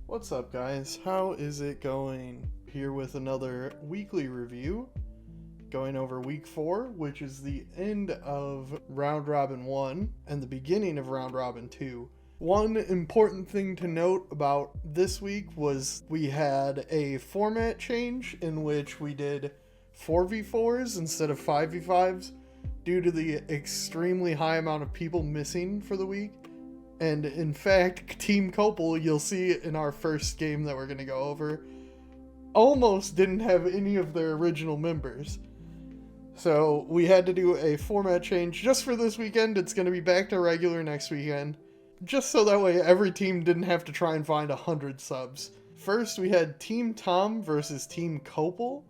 What's up, guys? How is it going? Here with another weekly review, going over week 4, which is the end of round robin 1 and the beginning of round robin 2. One important thing to note about this week was we had a format change in which we did 4v4s instead of 5v5s due to the extremely high amount of people missing for the week. And in fact, Team Copel, you'll see in our first game that we're going to go over, almost didn't have any of their original members. So we had to do a format change just for this weekend. It's going to be back to regular next weekend, just so that way every team didn't have to try and find 100 subs. First, we had Team Tom versus Team Copel.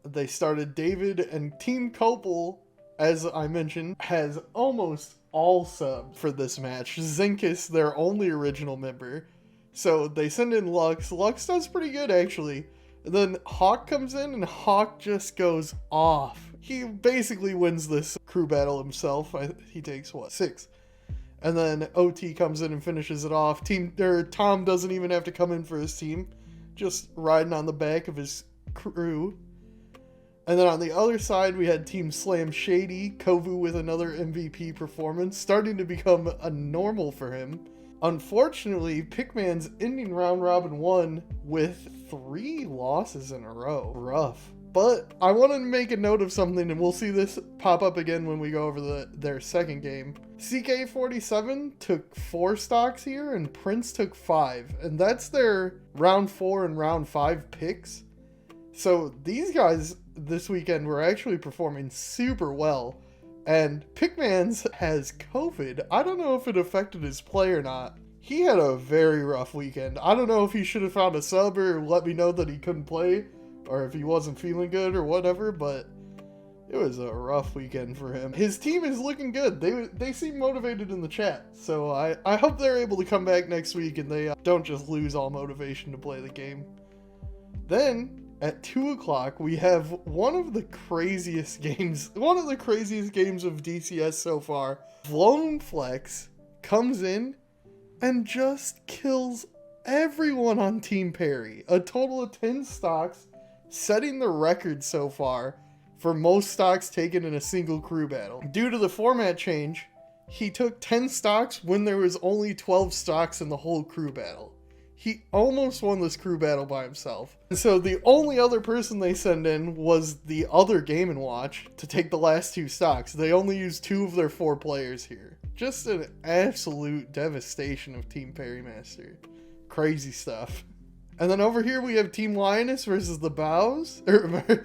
They started David, and Team Copel, as I mentioned, has almost all subs for this match. Zinkus, their only original member. So they send in Lux. Lux does pretty good, actually. And then Hawk comes in, and Hawk just goes off. He basically wins this crew battle himself. He takes, 6? And then OT comes in and finishes it off. Tom doesn't even have to come in for his team. Just riding on the back of his crew. And then on the other side, we had Team Slam Shady, Kovu with another MVP performance, starting to become a normal for him. Unfortunately, Pickman's ending round robin 1 with 3 losses in a row. Rough. But I want to make a note of something, and we'll see this pop up again when we go over their second game. CK47 took 4 stocks here, and Prince took 5. And that's their round 4 and round 5 picks. So these guys this weekend were actually performing super well, and Pickman's has COVID. I don't know if it affected his play or not. He had a very rough weekend. I don't know if he should have found a sub or let me know that he couldn't play, or if he wasn't feeling good or whatever, but it was a rough weekend for him. His team is looking good. They seem motivated in the chat, so I hope they're able to come back next week and they don't just lose all motivation to play the game. Then at 2 o'clock, we have one of the craziest games of DCS so far. Blown Flex comes in and just kills everyone on Team Perry. A total of 10 stocks, setting the record so far for most stocks taken in a single crew battle. Due to the format change, he took 10 stocks when there was only 12 stocks in the whole crew battle. He almost won this crew battle by himself. And so the only other person they send in was the other Game & Watch to take the last 2 stocks. They only used 2 of their 4 players here. Just an absolute devastation of Team Perrymaster. Crazy stuff. And then over here we have Team Lioness versus the Bows. Earlier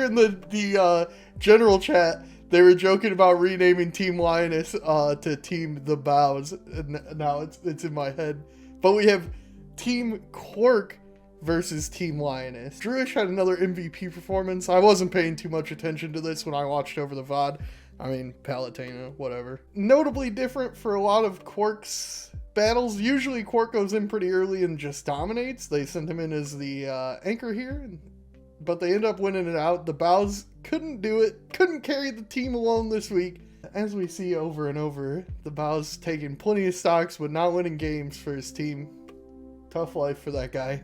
in the general chat, they were joking about renaming Team Lioness to Team The Bows. And now it's in my head. But we have Team Cork versus Team Lioness. Druish had another MVP performance. I wasn't paying too much attention to this when I watched over the VOD. I mean, Palatino, whatever. Notably different for a lot of Cork's battles. Usually Cork goes in pretty early and just dominates. They sent him in as the anchor here, but they end up winning it out. The Bows couldn't do it, couldn't carry the team alone this week. As we see over and over, the Bows taking plenty of stocks but not winning games for his team. Tough life for that guy.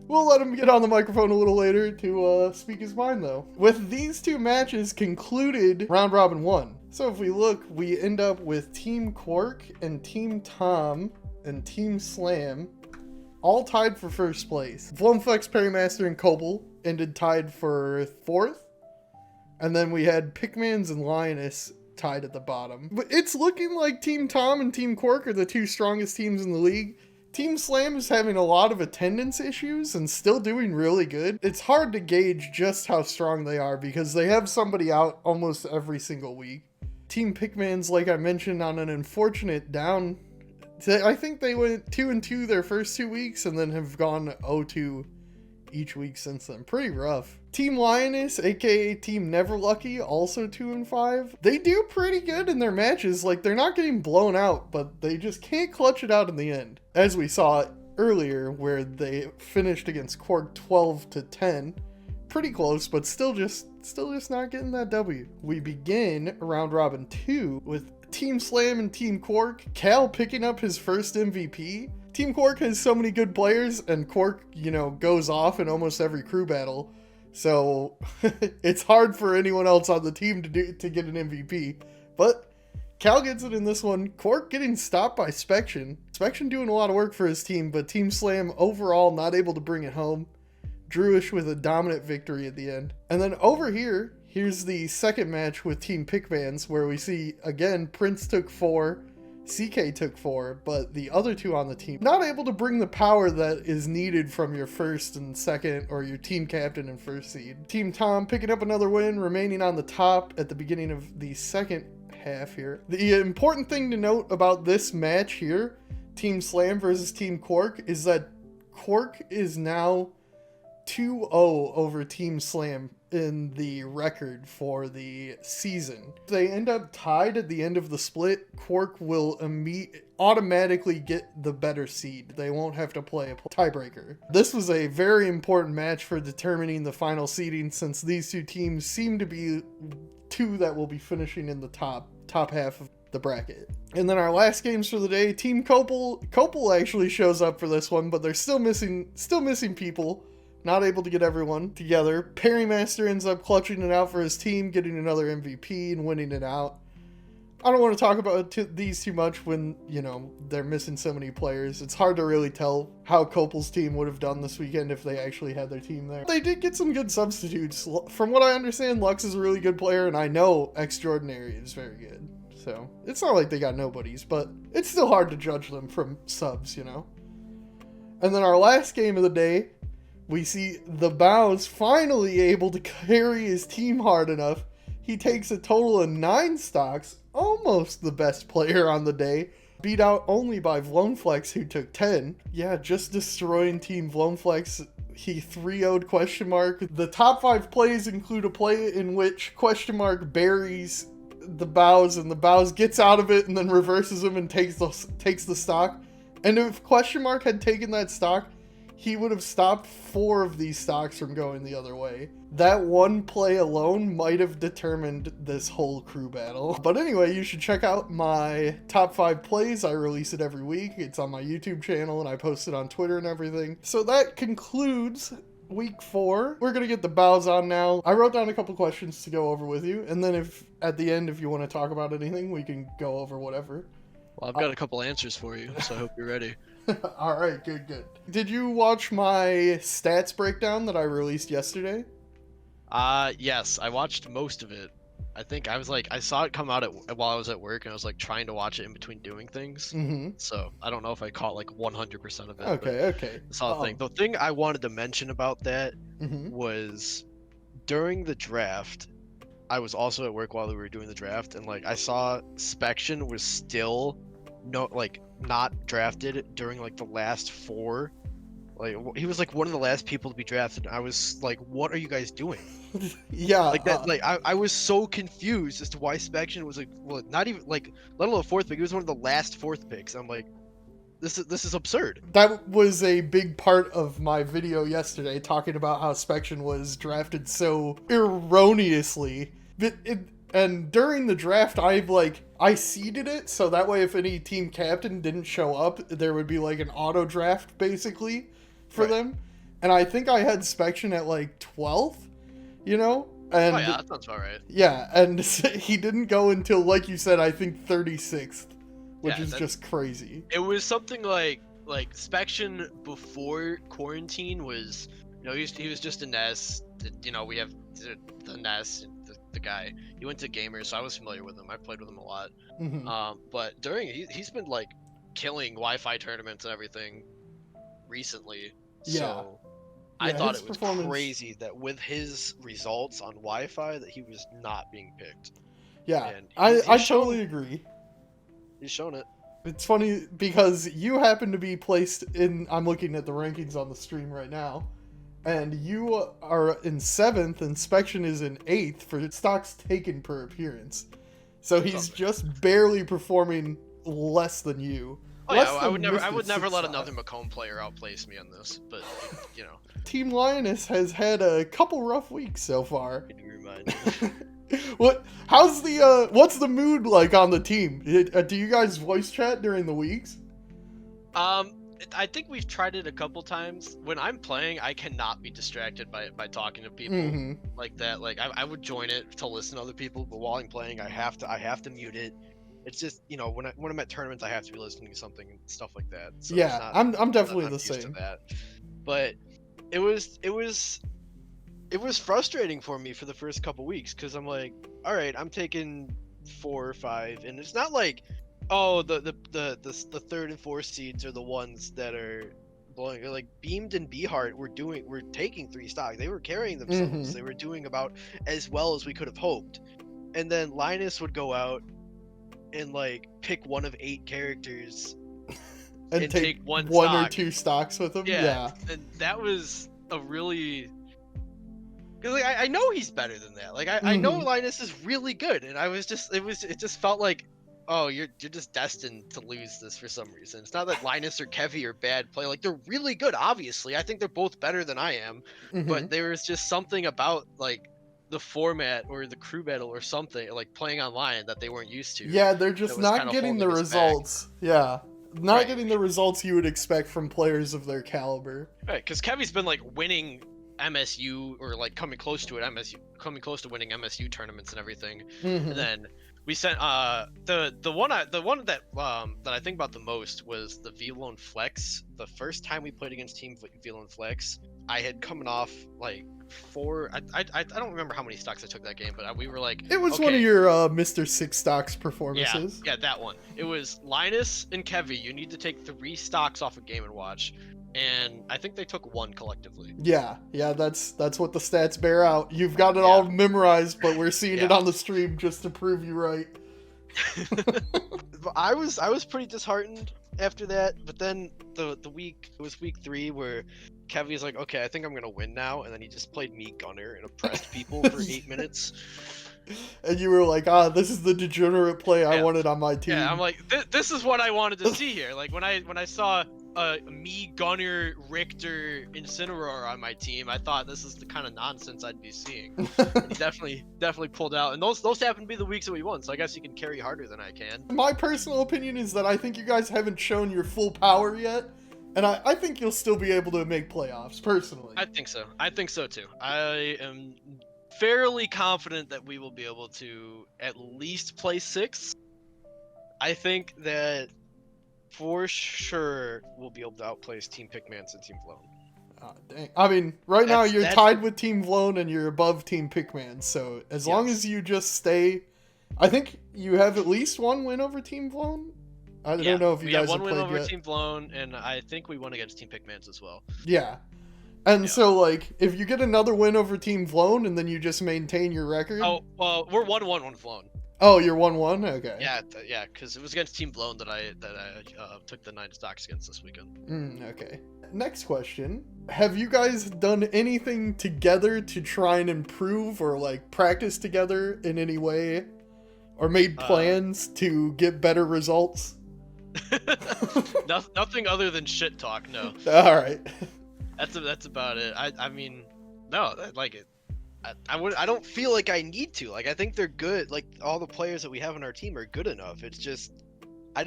We'll let him get on the microphone a little later to speak his mind though. With these 2 matches concluded round robin 1. So if we look, we end up with Team Cork and Team Tom and Team Slam all tied for first place. Flumflex, Perrymaster, and Copel ended tied for 4th. And then we had Pickmans and Lioness tied at the bottom. But it's looking like Team Tom and Team Cork are the 2 strongest teams in the league. Team Slam is having a lot of attendance issues and still doing really good. It's hard to gauge just how strong they are because they have somebody out almost every single week. Team Pickmans, like I mentioned, on an unfortunate down. I think they went 2-2 their first 2 weeks and then have gone 0-2 each week since then. Pretty rough. Team Lioness, aka Team Never Lucky, also 2-5. They do pretty good in their matches. Like, they're not getting blown out, but they just can't clutch it out in the end. As we saw earlier, where they finished against Cork 12-10. Pretty close, but still just not getting that W. We begin round robin 2 with Team Slam and Team Cork. Cal picking up his first MVP. Team Cork has so many good players, and Cork, you know, goes off in almost every crew battle. So it's hard for anyone else on the team to get an MVP. But Cal gets it in this one. Cork getting stopped by Spection. Spection doing a lot of work for his team, but Team Slam overall not able to bring it home. Drewish with a dominant victory at the end. And then over here, here's the second match with Team Pickbands, where we see, again, Prince took 4, CK took 4, but the other two on the team not able to bring the power that is needed from your first and second, or your team captain and first seed. Team Tom picking up another win, remaining on the top at the beginning of the second half here. The important thing to note about this match here, Team Slam versus Team Cork, is that Cork is now 2-0 over Team Slam in the record for the season. If they end up tied at the end of the split, Cork will automatically get the better seed. They won't have to play a tiebreaker. This was a very important match for determining the final seeding, since these two teams seem to be two that will be finishing in the top half of the bracket. And then our last games for the day, Team Copel actually shows up for this one, but they're still missing people. Not able to get everyone together. Perrymaster ends up clutching it out for his team, getting another MVP and winning it out. I don't want to talk about these too much when, you know, they're missing so many players. It's hard to really tell how Copel's team would have done this weekend if they actually had their team there. They did get some good substitutes. From what I understand, Lux is a really good player, and I know Extraordinary is very good. So it's not like they got nobodies, but it's still hard to judge them from subs, you know? And then our last game of the day, we see the Bows finally able to carry his team hard enough. He takes a total of 9 stocks, almost the best player on the day, beat out only by Vloneflex, who took 10. Yeah, just destroying Team Vloneflex. He 3-0'd Question Mark. The top 5 plays include a play in which Question Mark buries the Bows, and the Bows gets out of it and then reverses him and takes the stock. And if Question Mark had taken that stock, he would have stopped 4 of these stocks from going the other way. That one play alone might have determined this whole crew battle. But anyway, you should check out my top 5 plays. I release it every week. It's on my YouTube channel, and I post it on Twitter and everything. So that concludes week 4. We're gonna get the Bows on now. I wrote down a couple questions to go over with you, and then if at the end, if you want to talk about anything, we can go over whatever. Well, I've got a couple answers for you, so I hope you're ready. All right, good. Did you watch my stats breakdown that I released yesterday? Yes, I watched most of it. I saw it come out while I was at work, and I was like trying to watch it in between doing things. Mm-hmm. So I don't know if I caught like 100% of it. Okay. I saw the thing. The thing I wanted to mention about that was during the draft, I was also at work while we were doing the draft, and like I saw Spection was still not drafted during like the last 4. Like he was like one of the last people to be drafted. I was like, what are you guys doing? Yeah, like that. I was so confused as to why Spection was like, well, not even like, let alone 4th pick. He was one of the last 4th picks. I'm like, this is absurd. That was a big part of my video yesterday, talking about how Spection was drafted so erroneously. And during the draft, I seeded it, so that way if any team captain didn't show up, there would be like an auto draft basically for them. And I think I had Spection at like 12th, you know? And, oh yeah, that sounds about right. Yeah, and he didn't go until, like you said, I think 36th, which is just crazy. It was something like Spection before quarantine was, you know, he was just a Ness. You know, we have the Ness. The guy, he went to Gamers, so I was familiar with him. I played with him a lot. But during he's been like killing Wi-Fi tournaments and everything recently. Yeah. So I thought it was crazy that with his results on Wi-Fi that he was not being picked. Yeah, I totally agree. He's shown it. It's funny because you happen to be placed in, I'm looking at the rankings on the stream right now, and you are in 7th, and Spection is in 8th for stocks taken per appearance. So he's just barely performing less than you. Oh yeah, I would never let another Macomb player outplace me on this, but you know. Team Lioness has had a couple rough weeks so far. Can you remind me? What's the mood like on the team? Do you guys voice chat during the weeks? I think we've tried it a couple times. When I'm playing, I cannot be distracted by talking to people like that. Like I would join it to listen to other people, but while I'm playing, I have to mute it. It's just, you know, when I'm at tournaments, I have to be listening to something and stuff like that. So yeah, it's not, I'm definitely I'm the used to same. that. But it was frustrating for me for the first couple weeks because I'm like, all right, I'm taking 4 or 5, and it's not like, oh, the third and fourth seeds are the ones that are blowing. Like Beamed and Beheart were taking 3 stock. They were carrying themselves. They were doing about as well as we could have hoped. And then Linus would go out and like pick one of 8 characters and take one stock. or 2 stocks with him. Yeah. And that was a really, because like, I know he's better than that. Like I know Linus is really good, and it just felt like, oh, you're just destined to lose this for some reason. It's not that Linus or Kevy are bad play. Like they're really good, obviously. I think they're both better than I am. But there was just something about like the format or the crew battle or something, like playing online, that they weren't used to. Yeah, they're just not getting the results. Yeah. Not getting the results you would expect from players of their caliber. Right, because Kevy's been like winning MSU, or like coming close to winning MSU tournaments and everything. And then we sent the one that I think about the most was the V-Lone Flex. The first time we played against Team V-Lone Flex, I had coming off like 4. I don't remember how many stocks I took that game, but we were like, it was one of your Mr. 6 stocks performances. Yeah, that one. It was Linus and Kevy. You need to take 3 stocks off of Game & Watch. And I think they took 1 collectively. Yeah, that's what the stats bear out. You've got it all memorized, but we're seeing it on the stream just to prove you right. I was pretty disheartened after that, but then it was week 3 where Kevy's like, okay, I think I'm gonna win now, and then he just played me Gunner and oppressed people for 8 minutes. And you were like, this is the degenerate play I wanted on my team. Yeah, I'm like, this is what I wanted to see here. Like when I saw me, Gunner, Richter, Incineroar on my team, I thought this is the kind of nonsense I'd be seeing. And he definitely pulled out, and those happen to be the weeks that we won, so I guess you can carry harder than I can. My personal opinion is that I think you guys haven't shown your full power yet, and I think you'll still be able to make playoffs, personally. I think so too. I am fairly confident that we will be able to at least play 6. I think that for sure we'll be able to outplace Team Pickmans and Team Vlone. Oh, dang. I mean, right now you're tied with Team Vlone and you're above Team Pickman, so as long as you just stay... I think you have at least 1 win over Team Vlone? I don't know if you guys have played yet. We have 1 win over Team Vlone, and I think we won against Team Pickmans as well. Yeah. And so, like, if you get another win over Team Vlone and then you just maintain your record... Oh, well, we're 1-1 with Vlone. Oh, you're 1-1? Okay. Yeah, because it was against Team Vlone that I took the 9 stocks against this weekend. Okay. Next question. Have you guys done anything together to try and improve or, like, practice together in any way? Or made plans to get better results? Nothing other than shit talk, no. Alright. That's about it. I mean, no, like it. I don't feel like I need to. Like, I think they're good. Like, all the players that we have on our team are good enough. It's just, I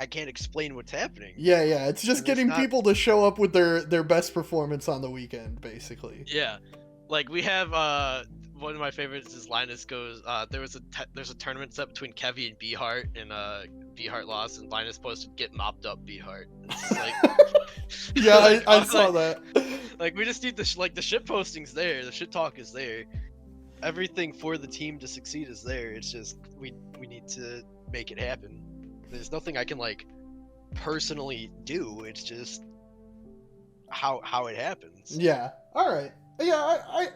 can't explain what's happening. Yeah. It's just getting people to show up with their best performance on the weekend, basically. Yeah. Like, we have, one of my favorites is Linus goes, there's a tournament set between Kevy and Beheart, and Beheart lost, and Linus posted, "Get mopped up, Beheart." Like, yeah, like, I saw that. Like, we just need the shit posting's there, the shit talk is there, everything for the team to succeed is there. It's just we need to make it happen. There's nothing I can like personally do. It's just how it happens. Yeah. All right. Yeah,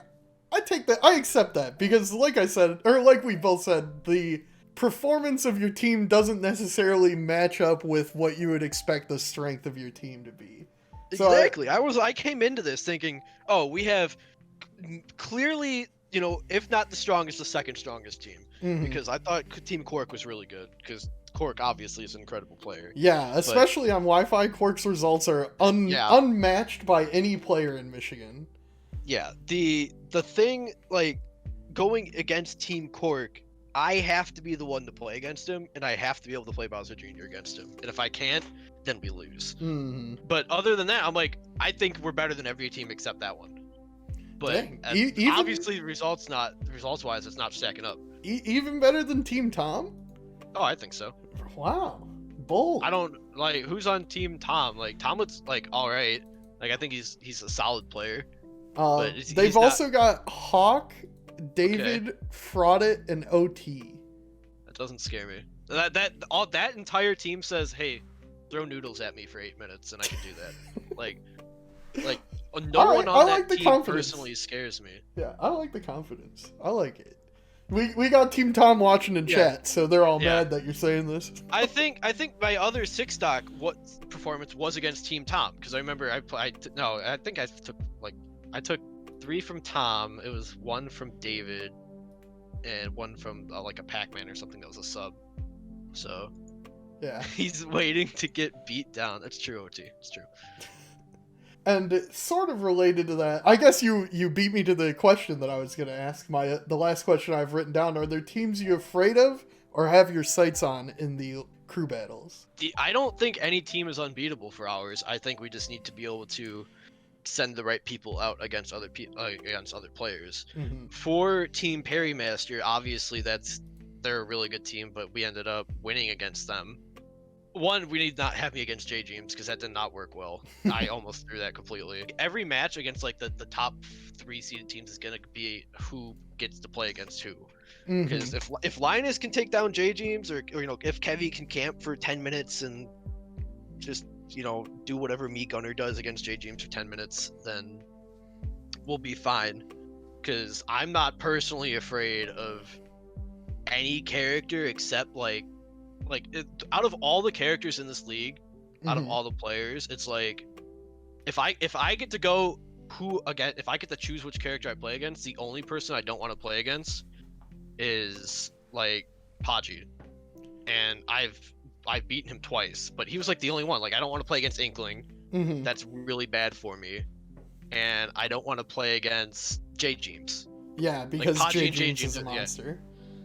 I take that. I accept that because, like I said, or like we both said, the performance of your team doesn't necessarily match up with what you would expect the strength of your team to be. So exactly. I came into this thinking, oh, we have clearly, if not the strongest, the second strongest team. Because I thought Team Cork was really good, because Cork obviously is an incredible player. Yeah, especially on Wi-Fi, Cork's results are unmatched by any player in Michigan. Yeah, the thing, like, going against Team Cork, I have to be the one to play against him, and I have to be able to play Bowser Jr. against him. And if I can't, then we lose. Mm-hmm. But other than that, I'm like, I think we're better than every team except that one. But obviously, results-wise, it's not stacking up. Even better than Team Tom? Oh, I think so. Wow, bold. I don't like who's on Team Tom. Like Tom looks like all right. Like I think he's a solid player. But they've also got Hawk, David, Fraudit, and OT. That doesn't scare me. That entire team says, "Hey, throw noodles at me for 8 minutes, and I can do that." like no one on that team personally scares me. Yeah, I like the confidence. I like it. We got Team Tom watching in chat, so they're all mad that you're saying this. I think my other 6-stock performance was against Team Tom, because I remember I took 3 from Tom. It was 1 from David, and 1 from like a Pac-Man or something that was a sub. So yeah, he's waiting to get beat down. That's true, OT. It's true. And sort of related to that, I guess you beat me to the question that I was going to ask. The last question I've written down: are there teams you're afraid of or have your sights on in the crew battles? I don't think any team is unbeatable for ours. I think we just need to be able to send the right people out against other players. Mm-hmm. For Team Perrymaster, obviously they're a really good team, but we ended up winning against them. One, we need not have me against J-Dreams, because that did not work well. I almost threw that completely. Every match against like the top 3 seeded teams is gonna be who gets to play against who. Because if Lioness can take down J-Dreams, or if Kevy can camp for 10 minutes and just do whatever Meat Gunner does against J-Dreams for 10 minutes, then we'll be fine. Because I'm not personally afraid of any character except out of all the characters in this league, out of all the players, it's like if I get to go if I get to choose which character I play against, the only person I don't want to play against is like Paji. And I've beaten him twice, but he was like the only one. Like, I don't want to play against Inkling. That's really bad for me. And I don't want to play against J-Dreams. Yeah, because like, J-Dreams is a monster.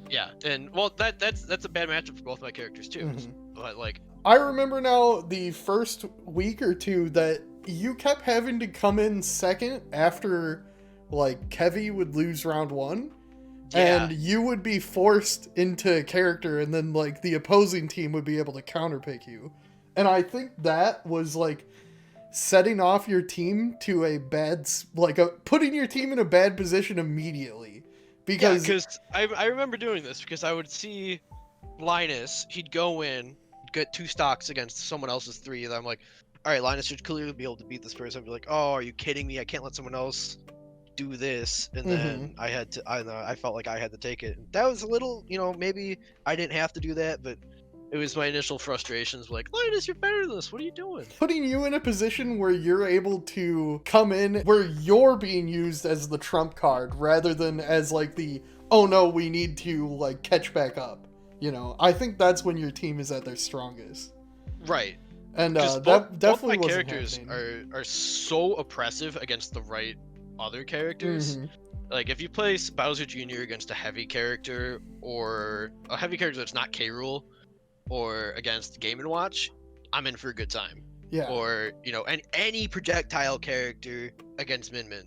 Yeah, and well, that's a bad matchup for both my characters too. But like, I remember now the first week or two that you kept having to come in second after like Kevy would lose round 1, and you would be forced into character, and then like the opposing team would be able to counterpick you. And I think that was like setting off your team to a bad, putting your team in a bad position immediately. Because I remember doing this, because I would see Linus, he'd go in, get 2 stocks against someone else's 3, and I'm like, all right, Linus should clearly be able to beat this person. I'd be like, oh, are you kidding me? I can't let someone else do this. And then I felt like I had to take it. That was a little, maybe I didn't have to do that, but it was my initial frustrations, like, Linus, you're better than this. What are you doing? Putting you in a position where you're able to come in, where you're being used as the trump card, rather than as, like, oh no, we need to, like, catch back up. I think that's when your team is at their strongest. Right. And that definitely both my characters are so oppressive against the right other characters. Like, if you play Bowser Jr. against a heavy character, or a heavy character that's not K-Rule, or against Game & Watch, I'm in for a good time. Yeah. Or, any projectile character against Min Min,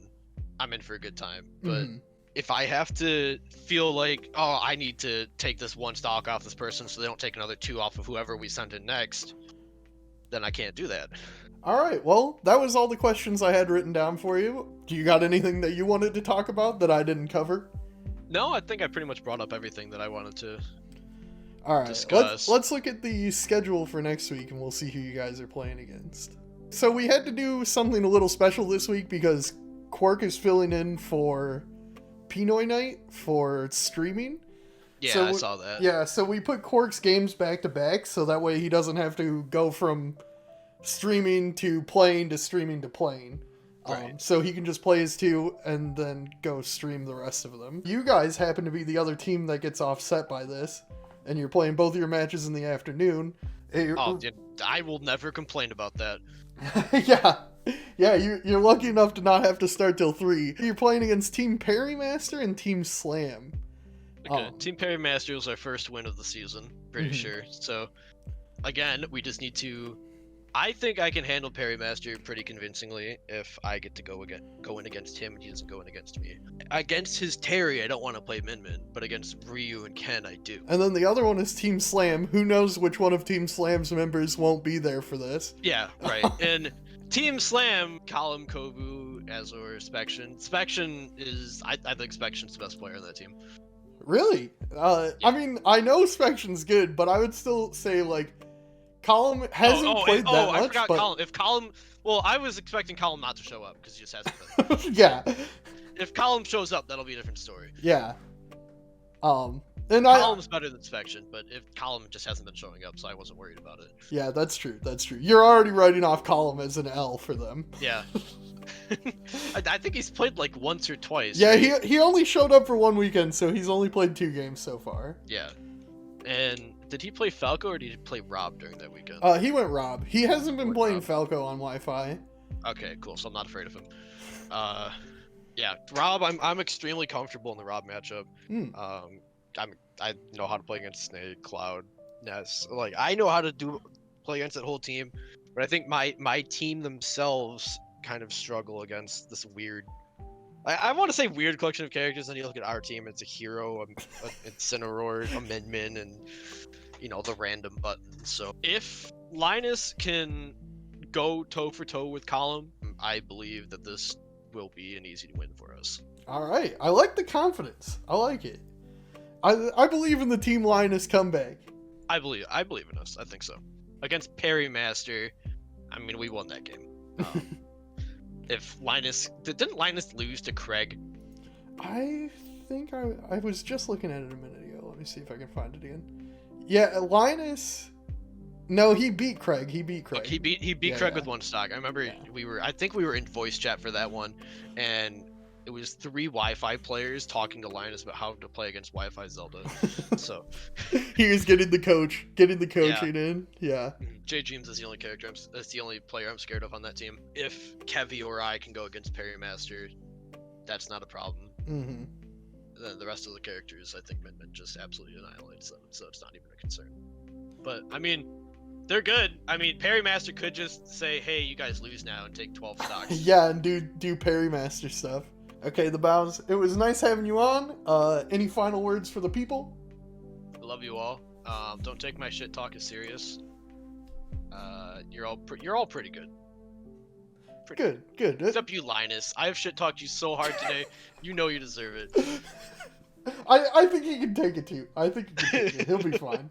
I'm in for a good time. But if I have to feel like, oh, I need to take this 1 stock off this person so they don't take another 2 off of whoever we send in next, then I can't do that. All right, well, that was all the questions I had written down for you. Do you got anything that you wanted to talk about that I didn't cover? No, I think I pretty much brought up everything that I wanted to. All right, let's look at the schedule for next week, and we'll see who you guys are playing against. So we had to do something a little special this week because Cork is filling in for Pinoy Night for streaming. Yeah, so I saw that. Yeah, so we put Cork's games back to back, so that way he doesn't have to go from streaming to playing to streaming to playing. Right. So he can just play his 2 and then go stream the rest of them. You guys happen to be the other team that gets offset by this, and you're playing both of your matches in the afternoon. I will never complain about that. Yeah, you're lucky enough to not have to start till 3. You're playing against Team Perrymaster and Team Slam. Okay. Team Perrymaster was our first win of the season, pretty sure. So, again, we just need to. I think I can handle Perrymaster pretty convincingly if I get to go in against him and he doesn't go in against me. Against his Terry, I don't want to play Min Min, but against Ryu and Ken, I do. And then the other one is Team Slam. Who knows which one of Team Slam's members won't be there for this? Yeah, right. And Team Slam, Column, Kobu, Azor, Spection. Spection is, I think Spection's the best player on that team. Really? Yeah. I mean, I know Spection's good, but I would still say, like, Column hasn't played that much. I forgot but... Column. If Column, well, I was expecting Column not to show up because he just hasn't been. Yeah. If Column shows up, that'll be a different story. Yeah. And Column's better than Spection, but if Column just hasn't been showing up, so I wasn't worried about it. Yeah, that's true. That's true. You're already writing off Column as an L for them. Yeah. I think he's played like once or twice. Yeah, right? he only showed up for one weekend, so he's only played 2 games so far. Yeah. And did he play Falco or did he play Rob during that weekend? He went Rob. He hasn't been playing Rob. Falco on Wi-Fi. Okay, cool. So I'm not afraid of him. Yeah, Rob. I'm extremely comfortable in the Rob matchup. I know how to play against Snake, Cloud, Ness. Like I know how to play against that whole team. But I think my team themselves kind of struggle against this weird. I want to say weird collection of characters, and you look at our team, it's a hero, a Incineroar, a Min Min, and, the random buttons. So if Linus can go toe-for-toe with Column, I believe that this will be an easy win for us. All right. I like the confidence. I like it. I believe in the Team Linus comeback. I believe in us. I think so. Against Perrymaster, I mean, we won that game. If Linus... Didn't Linus lose to Craig? I think I was just looking at it a minute ago. Let me see if I can find it again. Yeah, Linus... No, he beat Craig. He beat Craig. He beat Craig with 1 stock. I remember I think we were in voice chat for that one, and it was 3 Wi-Fi players talking to Linus about how to play against Wi-Fi Zelda. So he was getting the coaching in. Yeah. J Dreams is the only character. That's the only player I'm scared of on that team. If Kevy or I can go against Perrymaster, that's not a problem. Mm-hmm. Then the rest of the characters, I think Min Min just absolutely annihilates them, so it's not even a concern. But I mean, they're good. I mean, Perrymaster could just say, "Hey, you guys lose now," and take 12 stocks. Yeah, and do Perrymaster stuff. Okay, the Bows. It was nice having you on. Any final words for the people? I love you all. Don't take my shit talk as serious. You're all pretty good. Good. Except you, Linus. I have shit talked you so hard today. You know you deserve it. I think he can take it too. I think he can take it. He'll be fine.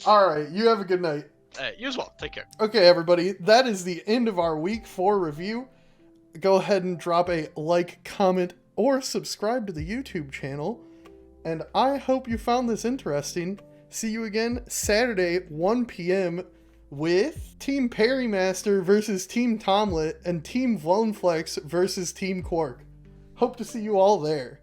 All right. You have a good night. You as well. Take care. Okay, everybody. That is the end of our Week 4 review. Go ahead and drop a like, comment, or subscribe to the YouTube channel. And I hope you found this interesting. See you again Saturday, 1 p.m. with Team Perrymaster versus Team Tomlet and Team Vloneflex versus Team Cork. Hope to see you all there.